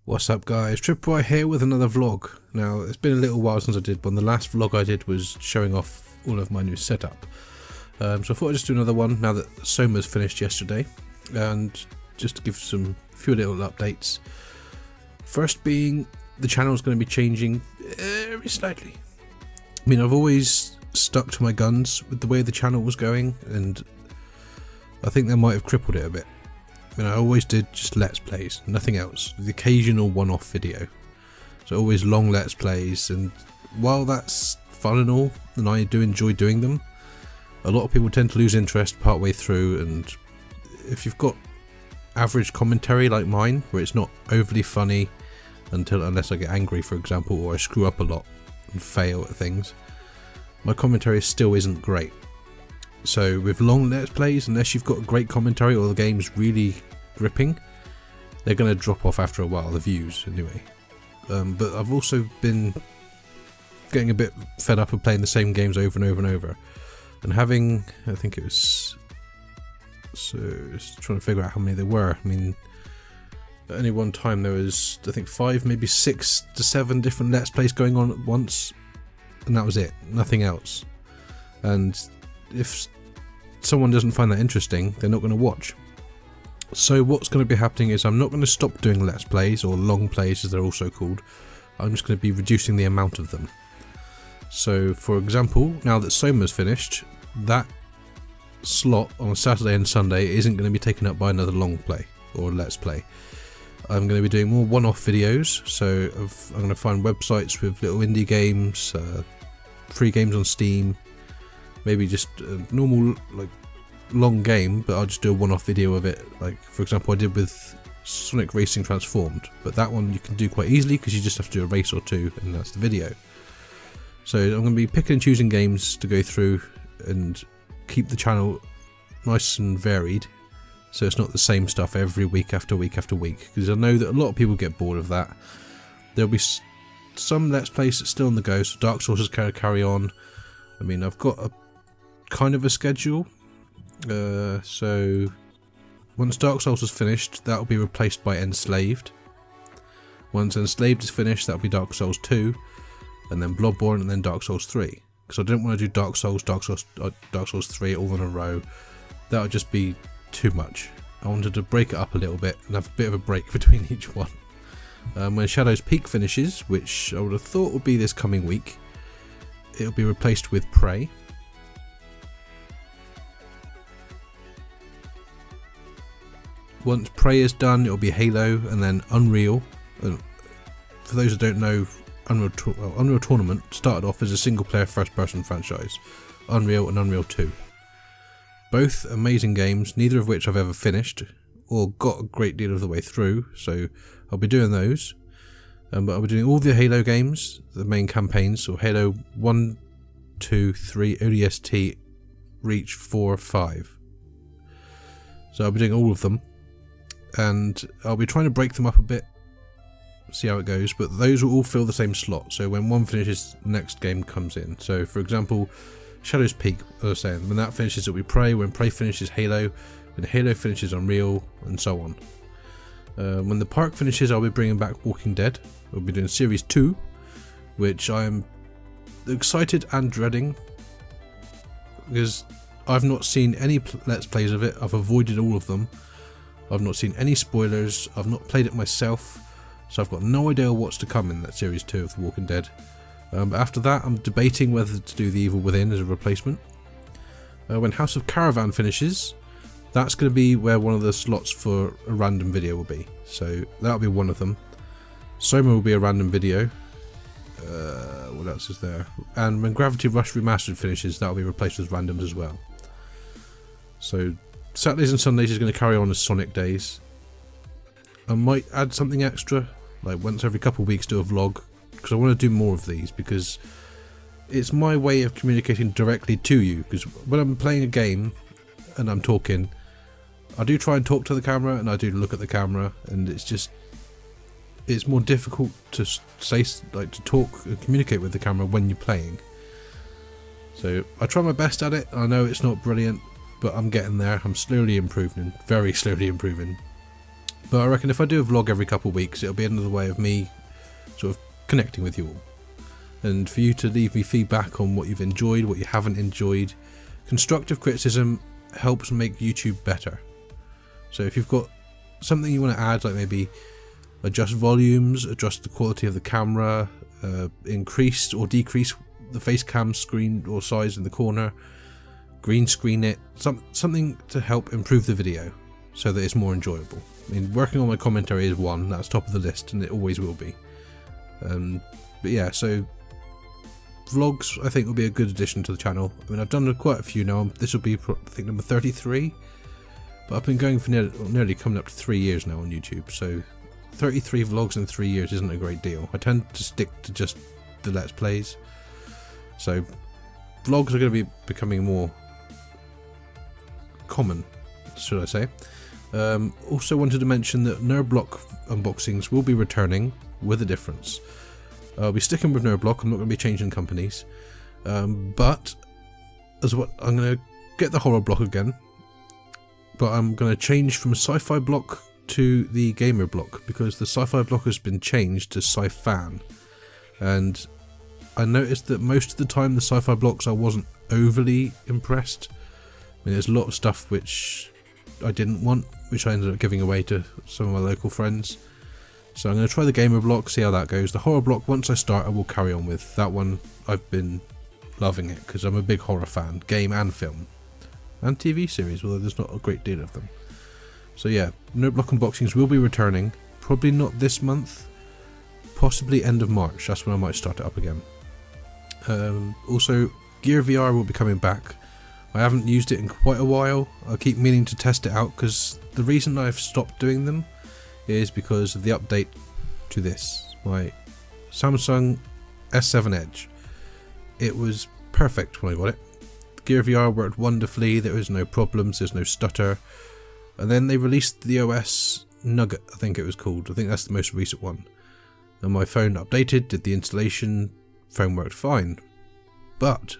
What's up guys, Tripwire here with another vlog. Now it's been a little while since I did one. The last vlog I did was showing off all of my new setup. So I thought I'd just do another one now that Soma's finished yesterday, and just to give some few little updates. First being, the channel is going to be changing very slightly. I mean, I've always stuck to my guns with the way the channel was going, and I think that might have crippled it a bit. I mean, I always did just Let's Plays, nothing else. The occasional one-off video. So always long Let's Plays, and while that's fun and all, and I do enjoy doing them, a lot of people tend to lose interest partway through, and if you've got average commentary like mine, where it's not overly funny unless I get angry, for example, or I screw up a lot and fail at things, my commentary still isn't great. So with long Let's Plays, unless you've got a great commentary or the game's really gripping, they're going to drop off after a while, the views anyway. But I've also been getting a bit fed up of playing the same games over and over and over. And having, I think it was, so just trying to figure out how many there were. I mean, at any one time there was, I think 5, maybe 6 to 7 different Let's Plays going on at once. And that was it, nothing else. And if someone doesn't find that interesting, they're not going to watch. So what's going to be happening is I'm not going to stop doing Let's Plays, or long plays as they're also called. I'm just going to be reducing the amount of them. So for example, now that Soma's finished, that slot on Saturday and Sunday isn't going to be taken up by another long play or Let's Play. I'm going to be doing more one-off videos, so I'm going to find websites with little indie games, free games on Steam, maybe just a normal like long game, but I'll just do a one-off video of it. Like for example, I did with Sonic Racing Transformed, but that one you can do quite easily because you just have to do a race or two and that's the video. So I'm going to be picking and choosing games to go through and keep the channel nice and varied, so it's not the same stuff every week after week after week, because I know that a lot of people get bored of that. There'll be some Let's Plays that's still on the go, so Dark Souls is going to carry on. I mean, I've got a kind of a schedule, so once Dark Souls is finished, that will be replaced by Enslaved. Once Enslaved is finished, that will be Dark Souls 2, and then Bloodborne, and then Dark Souls 3. Because I didn't want to do Dark Souls 3 all in a row. That would just be too much. I wanted to break it up a little bit and have a bit of a break between each one. When Shadow's Peak finishes, which I would have thought would be this coming week, it'll be replaced with Prey. Once Prey is done, it'll be Halo, and then Unreal. And for those who don't know, Unreal Tournament started off as a single-player first-person franchise, Unreal and Unreal 2. Both amazing games, neither of which I've ever finished, or got a great deal of the way through, so I'll be doing those. But I'll be doing all the Halo games, the main campaigns, so Halo 1, 2, 3, ODST, Reach, 4, 5. So I'll be doing all of them, and I'll be trying to break them up a bit, see how it goes, but those will all fill the same slot, so when one finishes, the next game comes in. So for example, Shadow's Peak, as I was saying, when that finishes it'll be Prey, when Prey finishes Halo, when Halo finishes Unreal, and so on. When the park finishes, I'll be bringing back Walking Dead. We'll be doing Series 2, which I'm excited and dreading, because I've not seen any Let's Plays of it. I've avoided all of them. I've not seen any spoilers, I've not played it myself, so I've got no idea what's to come in that Series 2 of The Walking Dead. But after that, I'm debating whether to do The Evil Within as a replacement. When House of Caravan finishes, that's going to be where one of the slots for a random video will be. So that'll be one of them. Soma will be a random video. What else is there? And when Gravity Rush Remastered finishes, that'll be replaced with randoms as well. So Saturdays and Sundays is going to carry on as Sonic days. I might add something extra, like once every couple of weeks do a vlog, because I want to do more of these, because it's my way of communicating directly to you. Because when I'm playing a game and I'm talking, I do try and talk to the camera and I do look at the camera, and it's more difficult to say, like, to talk and communicate with the camera when you're playing. So I try my best at it. I know it's not brilliant, but I'm getting there. I'm slowly improving, very slowly improving. But I reckon if I do a vlog every couple of weeks, it'll be another way of me sort of connecting with you all. And for you to leave me feedback on what you've enjoyed, what you haven't enjoyed. Constructive criticism helps make YouTube better. So if you've got something you want to add, like maybe adjust volumes, adjust the quality of the camera, increase or decrease the face cam screen or size in the corner, green screen it, something to help improve the video so that it's more enjoyable. I mean, working on my commentary is one, that's top of the list, and it always will be. But yeah, so vlogs I think will be a good addition to the channel. I mean, I've done quite a few now. This will be, I think, number 33, but I've been going for nearly coming up to 3 years now on YouTube, so 33 vlogs in 3 years isn't a great deal. I tend to stick to just the Let's Plays, so vlogs are going to be becoming more common, should I say. Also wanted to mention that Nerdblock unboxings will be returning with a difference. I'll be sticking with Nerdblock, I'm not going to be changing companies, but as what I'm going to get the horror block again, but I'm going to change from sci-fi block to the gamer block, because the sci-fi block has been changed to sci-fan, and I noticed that most of the time the sci-fi blocks I wasn't overly impressed. I mean, there's a lot of stuff which I didn't want, which I ended up giving away to some of my local friends. So I'm going to try the gamer block, see how that goes. The horror block, once I start, I will carry on with. That one, I've been loving it, because I'm a big horror fan, game and film. And TV series, although there's not a great deal of them. So yeah, Nerdblock unboxings will be returning. Probably not this month, possibly end of March, that's when I might start it up again. Also, Gear VR will be coming back. I haven't used it in quite a while. I keep meaning to test it out, because the reason I've stopped doing them is because of the update to this, my Samsung S7 Edge. It was perfect when I got it. Gear VR worked wonderfully, there was no problems, there's no stutter. And then they released the OS Nugget, I think it was called. I think that's the most recent one. And my phone updated, did the installation, phone worked fine. But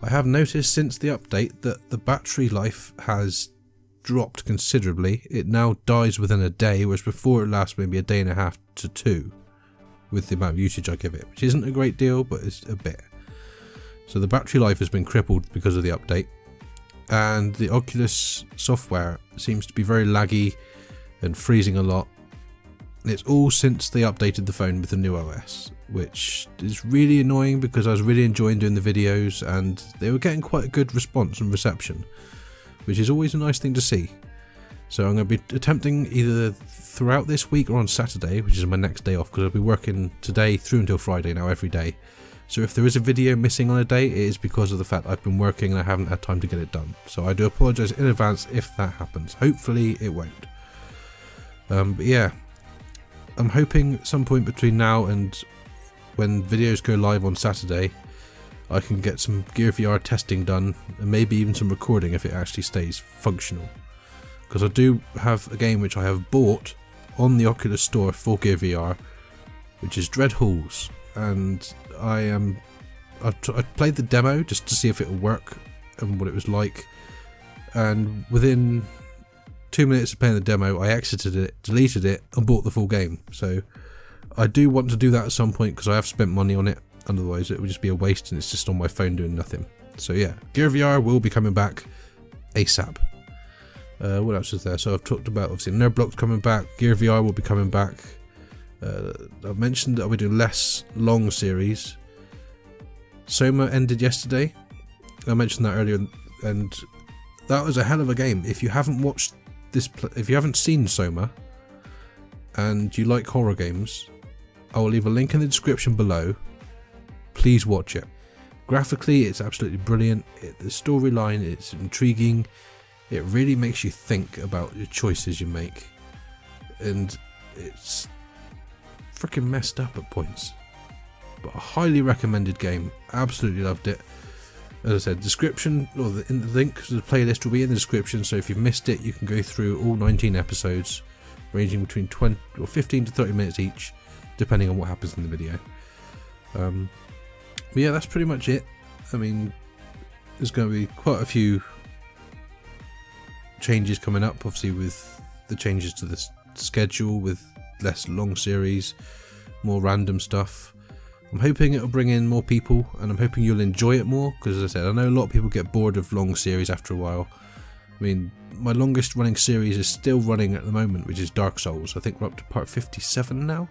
I have noticed since the update that the battery life has dropped considerably. It now dies within a day, whereas before it lasts maybe a day and a half to 2 with the amount of usage I give it, which isn't a great deal, but it's a bit. So the battery life has been crippled because of the update, and the Oculus software seems to be very laggy and freezing a lot. And it's all since they updated the phone with the new OS, which is really annoying because I was really enjoying doing the videos and they were getting quite a good response and reception, which is always a nice thing to see. So I'm going to be attempting either throughout this week or on Saturday, which is my next day off, because I'll be working today through until Friday now every day. So if there is a video missing on a day, it is because of the fact I've been working and I haven't had time to get it done. So I do apologise in advance if that happens. Hopefully it won't. But yeah, I'm hoping at some point between now and when videos go live on Saturday, I can get some Gear VR testing done and maybe even some recording if it actually stays functional. Because I do have a game which I have bought on the Oculus Store for Gear VR, which is Dread Halls, and I played the demo just to see if it would work and what it was like, and within 2 minutes of playing the demo I exited it, deleted it and bought the full game. So I do want to do that at some point because I have spent money on it, otherwise it would just be a waste and it's just on my phone doing nothing. So yeah, Gear VR will be coming back ASAP. What else is there? So I've talked about, obviously, Nerdblock's coming back, Gear VR will be coming back. I've mentioned that I'll be doing less long series. Soma ended yesterday. I mentioned that earlier, and that was a hell of a game. If you haven't watched this, if you haven't seen Soma, and you like horror games, I will leave a link in the description below. Please watch it. Graphically, it's absolutely brilliant. The storyline is intriguing. It really makes you think about your choices you make, and it's freaking messed up at points. But a highly recommended game. Absolutely loved it. As I said, description, or the link to the playlist will be in the description, so if you've missed it, you can go through all 19 episodes, ranging between 20 or 15 to 30 minutes each, depending on what happens in the video. But yeah, that's pretty much it. I mean, there's going to be quite a few changes coming up, obviously with the changes to the schedule with less long series, more random stuff. I'm hoping it'll bring in more people, and I'm hoping you'll enjoy it more, because as I said, I know a lot of people get bored of long series after a while. I mean, my longest running series is still running at the moment, which is Dark Souls. I think we're up to part 57 now.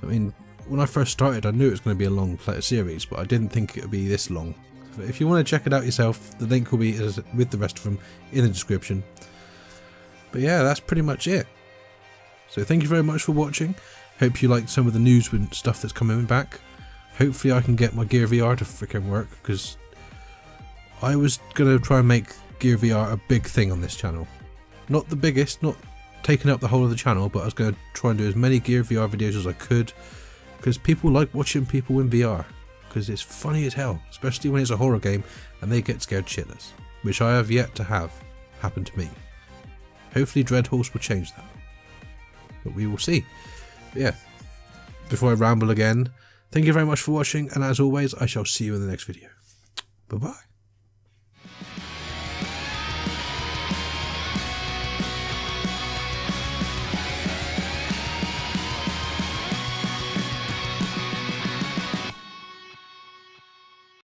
I mean, when I first started, I knew it was going to be a long series, but I didn't think it would be this long. So if you want to check it out yourself, the link will be, with the rest of them, in the description. But yeah, that's pretty much it. So thank you very much for watching. Hope you liked some of the news and stuff that's coming back. Hopefully I can get my Gear VR to freaking work, because I was going to try and make Gear VR a big thing on this channel. Not the biggest, not taking up the whole of the channel, but I was going to try and do as many Gear VR videos as I could, because people like watching people in VR, because it's funny as hell, especially when it's a horror game and they get scared shitless, which I have yet to have happen to me. Hopefully Dreadhorse will change that, but we will see. But yeah, before I ramble again, thank you very much for watching, and as always, I shall see you in the next video. Bye bye.